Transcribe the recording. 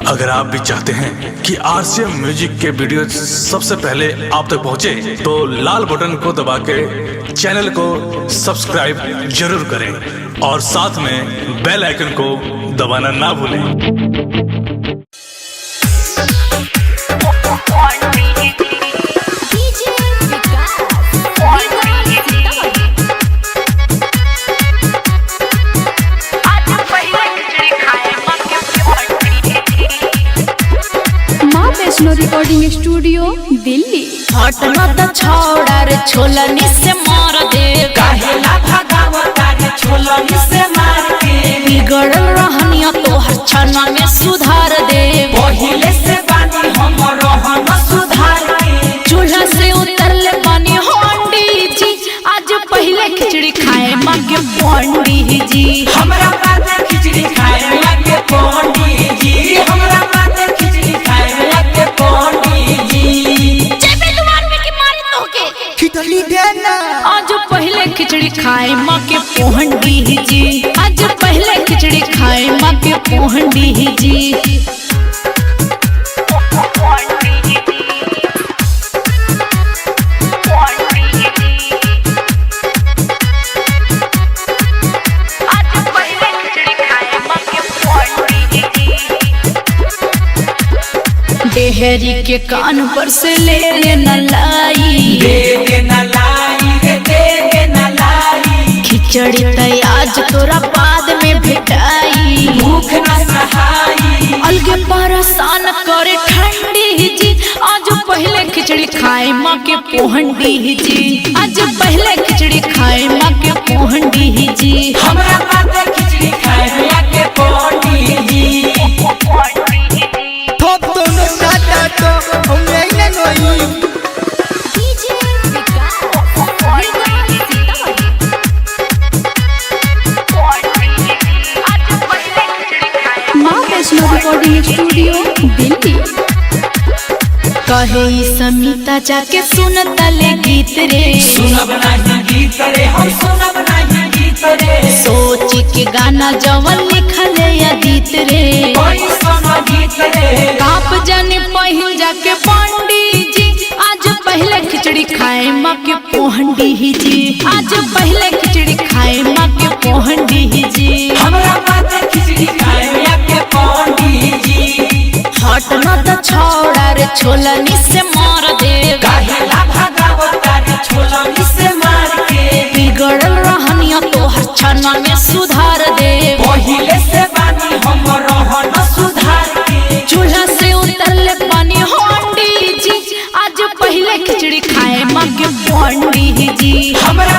अगर आप भी चाहते हैं कि आरसीएम म्यूजिक के वीडियो सबसे पहले आप तक पहुंचे, तो लाल बटन को दबा के चैनल को सब्सक्राइब जरूर करें और साथ में बेल आइकन को दबाना ना भूलें। Vaishno recording studio Delhi. हटना त छोड़ा रे छोलनी से मार दे, काहेला भगावता रे छोलनी से मार के, बिगड़ल रहनिया तोहर छना में सुधार दे, पहिले से बानी हम रहन सुधार के, चूल्हा से उतरले बानी होंडी जी, आज पहले खिचड़ी खाए मांगे पंडी जी, हमरा माते खिचड़ी खाए लगे पंडी जी, हमरा माते खिचड़ी खाए लगे पंडी जी। जेबे दुआर में के मारे तोके खिचड़ी देना, आज पहले खिचड़ी खाए मां के पोहंडी जी, आज पहले खिचड़ी खाए मां के पोहंडी जी। डेहरी के कान पर से ले न लाई, दे दे न लाई रे, दे दे न लाई, खिचड़ी तय आज तोरा बाद में भेटाई, भूख न सहाई, अलगे परेशान करे ठंडी जी, आज पहले खिचड़ी खाए माँ के पोहंडी जी, आज पहले खिचड़ी खाए माँ के पोहंडी जी। हमरा माते खिचड़ी खाए लगे पंडी जी। माँ वैष्णो रिकॉर्डिंग स्टूडियो दिल्ली। कहे ई समीता जाके सुन तले गीत रे, सुनब नहीं गीत रे, हम सुनब नहीं गीत रे, सोच के गाना जवन लिखले अदीत रे, कोई सुनो गीत रे, काप जाने पहिल जाके पंडी जी, आज पहले खिचड़ी खाए माँ के पोहंडी जी, आज पहले खिचड़ी खाए माँ के पोहंडी जी। हमरा माते खिचड़ी खाए लगे पंडी जी। हटना त छोड़ा रे छोलनी से मार दे, काहेला भगावता रे छोलनी से मार के, बिगड़ल रहनिया तोहर छना में सुधार दे, पहिले से बानी हम रहन सुधार के, चूल्हा से उतरले पानी होंडी जी, आज पहले खिचड़ी खाए माँ के पंडी जी। हमरा